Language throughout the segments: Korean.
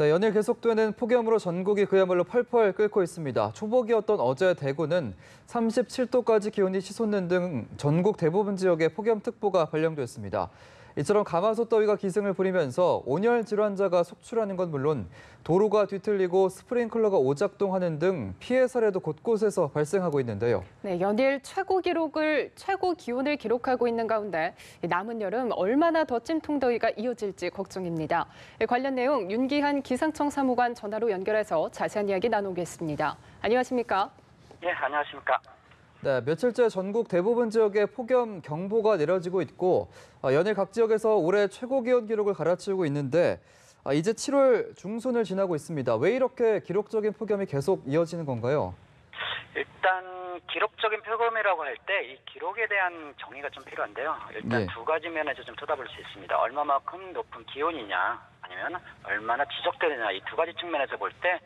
네, 연일 계속되는 폭염으로 전국이 그야말로 펄펄 끓고 있습니다. 초복이었던 어제 대구는 37도까지 기온이 치솟는 등 전국 대부분 지역에 폭염특보가 발령됐습니다. 이처럼 가마솥 더위가 기승을 부리면서 온열 질환자가 속출하는 건 물론 도로가 뒤틀리고 스프링클러가 오작동하는 등 피해 사례도 곳곳에서 발생하고 있는데요. 네, 연일 최고 기온을 기록하고 있는 가운데 남은 여름 얼마나 더 찜통더위가 이어질지 걱정입니다. 관련 내용 윤기한 기상청 사무관 전화로 연결해서 자세한 이야기 나누겠습니다. 안녕하십니까? 예, 안녕하십니까? 네, 며칠째 전국 대부분 지역에 폭염 경보가 내려지고 있고 연일 각 지역에서 올해 최고 기온 기록을 갈아치우고 있는데 이제 7월 중순을 지나고 있습니다. 왜 이렇게 기록적인 폭염이 계속 이어지는 건가요? 일단 기록적인 폭염이라고 할 때 이 기록에 대한 정의가 좀 필요한데요. 일단 두 가지 면에서 좀 쳐다볼 수 있습니다. 얼마만큼 높은 기온이냐 아니면 얼마나 지속되느냐 이 두 가지 측면에서 볼 때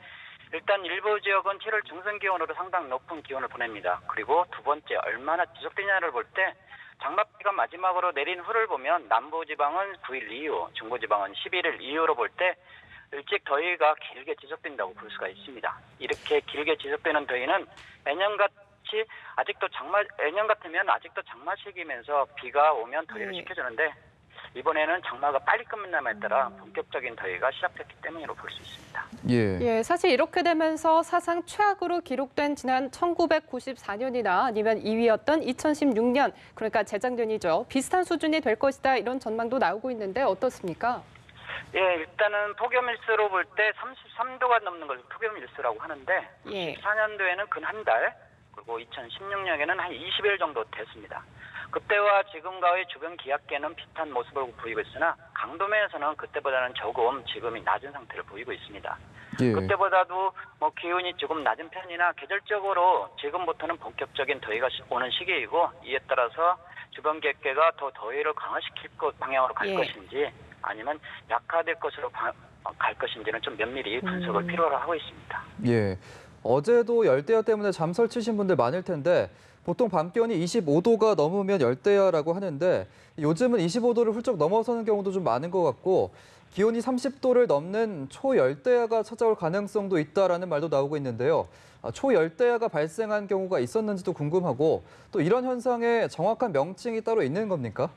일단 일부 지역은 7월 중순 기온으로 상당히 높은 기온을 보냅니다. 그리고 두 번째 얼마나 지속되냐를 볼 때 장맛비가 마지막으로 내린 후를 보면 남부지방은 9일 이후, 중부지방은 11일 이후로 볼 때 일찍 더위가 길게 지속된다고 볼 수가 있습니다. 이렇게 길게 지속되는 더위는 예년 같으면 아직도 장마 시기면서 비가 오면 더위를 식혀주는데 이번에는 장마가 빨리 끝남에 따라 본격적인 더위가 시작됐기 때문이라고 볼 수 있습니다. 예, 사실 이렇게 되면서 사상 최악으로 기록된 지난 1994년이나 아니면 2위였던 2016년, 그러니까 재작년이죠. 비슷한 수준이 될 것이다 이런 전망도 나오고 있는데 어떻습니까? 예, 일단은 폭염일수로 볼 때 33도가 넘는 걸 폭염일수라고 하는데 94년도에는 근 한 달, 그리고 2016년에는 한 20일 정도 됐습니다. 그때와 지금과의 주변 기압계는 비슷한 모습을 보이고 있으나 강도면에서는 그때보다는 조금 지금이 낮은 상태를 보이고 있습니다. 그때보다도 기온이 조금 낮은 편이나 계절적으로 지금부터는 본격적인 더위가 오는 시기이고 이에 따라서 주변 기압계가 더 더위를 강화시킬 방향으로 갈 것인지 아니면 약화될 것으로 갈 것인지는 좀 면밀히 분석을 필요로 하고 있습니다. 예, 어제도 열대야 때문에 잠 설치신 분들 많을 텐데 보통 밤 기온이 25도가 넘으면 열대야라고 하는데 요즘은 25도를 훌쩍 넘어서는 경우도 좀 많은 것 같고 기온이 30도를 넘는 초열대야가 찾아올 가능성도 있다라는 말도 나오고 있는데요. 초열대야가 발생한 경우가 있었는지도 궁금하고 또 이런 현상에 정확한 명칭이 따로 있는 겁니까?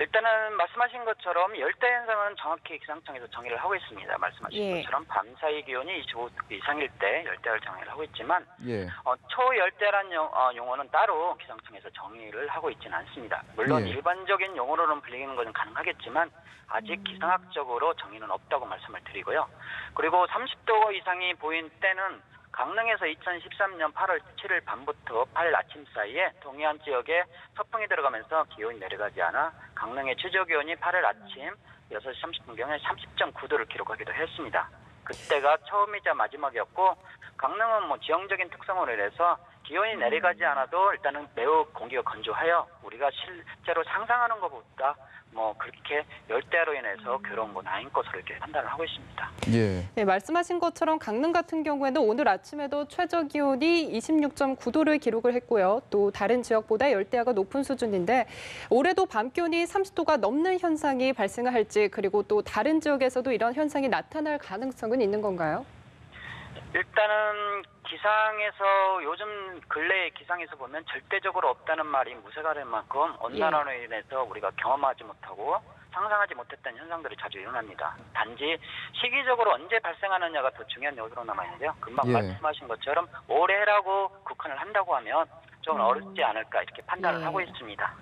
일단은 말씀하신 것처럼 열대 현상은 정확히 기상청에서 정의를 하고 있습니다. 말씀하신 것처럼 밤사이 기온이 25도 이상일 때 열대야를 정의를 하고 있지만 초열대라는 용어는 따로 기상청에서 정의를 하고 있지는 않습니다. 물론 일반적인 용어로는 불리는 것은 가능하겠지만 아직 기상학적으로 정의는 없다고 말씀을 드리고요. 그리고 30도 이상이 보인 때는 강릉에서 2013년 8월 7일 밤부터 8일 아침 사이에 동해안 지역에 서풍이 들어가면서 기온이 내려가지 않아 강릉의 최저기온이 8일 아침 6시 30분경에 30.9도를 기록하기도 했습니다. 그때가 처음이자 마지막이었고 강릉은 지형적인 특성으로 인해서 기온이 내려가지 않아도 일단은 매우 공기가 건조하여 우리가 실제로 상상하는 것보다 그렇게 열대야로 인해서 괴로운 건 아닌 것으로 이렇게 판단을 하고 있습니다. 네, 말씀하신 것처럼 강릉 같은 경우에는 오늘 아침에도 최저 기온이 26.9도를 기록을 했고요. 또 다른 지역보다 열대야가 높은 수준인데 올해도 밤 기온이 30도가 넘는 현상이 발생할지 그리고 또 다른 지역에서도 이런 현상이 나타날 가능성은 있는 건가요? 일단은 기상에서 요즘 근래 기상에서 보면 절대적으로 없다는 말이 무색가 될 만큼 온난화로 인해서 우리가 경험하지 못하고 상상하지 못했던 현상들이 자주 일어납니다. 단지 시기적으로 언제 발생하느냐가 더 중요한 요소로 남아있는데요. 금방 말씀하신 것처럼 올해라고 국한을 한다고 하면 좀 어렵지 않을까 이렇게 판단을 하고 있습니다.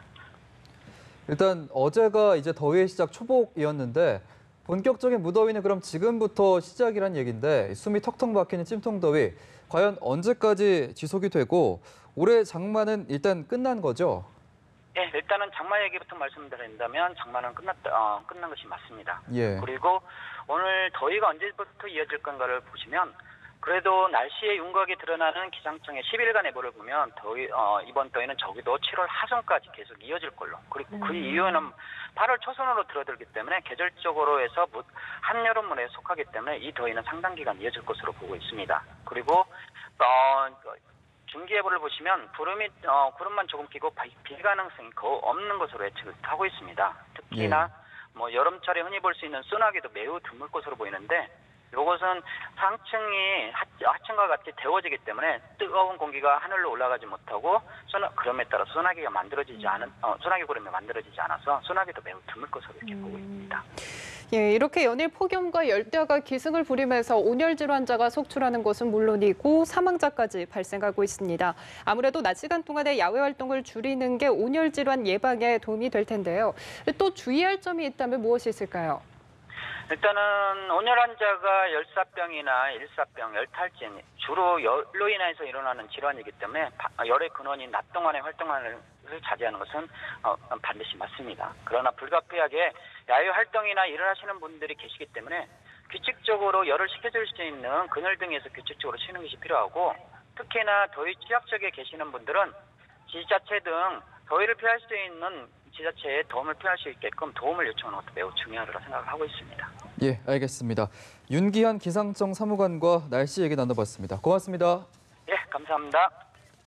일단 어제가 이제 더위의 시작 초복이었는데 본격적인 무더위는 그럼 지금부터 시작이란 얘기인데 숨이 턱턱 막히는 찜통더위 과연 언제까지 지속이 되고 올해 장마는 일단 끝난 거죠? 네, 일단은 장마 얘기부터 말씀드린다면 장마는 끝난 것이 맞습니다. 그리고 오늘 더위가 언제부터 이어질 건가를 보시면 그래도 날씨의 윤곽이 드러나는 기상청의 10일간 예보를 보면 이번 더위는 적어도 7월 하순까지 계속 이어질 걸로. 그리고 그 이유는 8월 초순으로 들어들기 때문에 계절적으로 해서 한여름문에 속하기 때문에 이 더위는 상당 기간 이어질 것으로 보고 있습니다. 그리고 중기예보를 보시면 구름만 조금 끼고 비 가능성이 거의 없는 것으로 예측을 하고 있습니다. 특히나 여름철에 흔히 볼 수 있는 소나기도 매우 드물 것으로 보이는데 이것은 상층이 하층과 같이 데워지기 때문에 뜨거운 공기가 하늘로 올라가지 못하고 그럼에 따라 소나기가 만들어지지 않은 소나기 구름이 만들어지지 않아서 소나기도 매우 드물 것으로 이렇게 보고 있습니다. 예, 이렇게 연일 폭염과 열대야가 기승을 부리면서 온열 질환자가 속출하는 것은 물론이고 사망자까지 발생하고 있습니다. 아무래도 낮 시간 동안의 야외 활동을 줄이는 게 온열 질환 예방에 도움이 될 텐데요. 또 주의할 점이 있다면 무엇이 있을까요? 일단은 온열 환자가 열사병이나 일사병, 열탈진 주로 열로 인해서 일어나는 질환이기 때문에 열의 근원인 낮 동안의 활동을 자제하는 것은 반드시 맞습니다. 그러나 불가피하게 야외 활동이나 일을 하시는 분들이 계시기 때문에 규칙적으로 열을 식혀줄 수 있는 그늘 등에서 규칙적으로 쉬는 것이 필요하고 특히나 더위 취약지역에 계시는 분들은 지자체 등 더위를 피할 수 있는 지자체에 도움을 필요할 수 있게끔 도움을 요청하는 것도 매우 중요하다고 생각을 하고 있습니다. 예, 알겠습니다. 윤기한 기상청 사무관과 날씨 얘기 나눠봤습니다. 고맙습니다. 예, 감사합니다.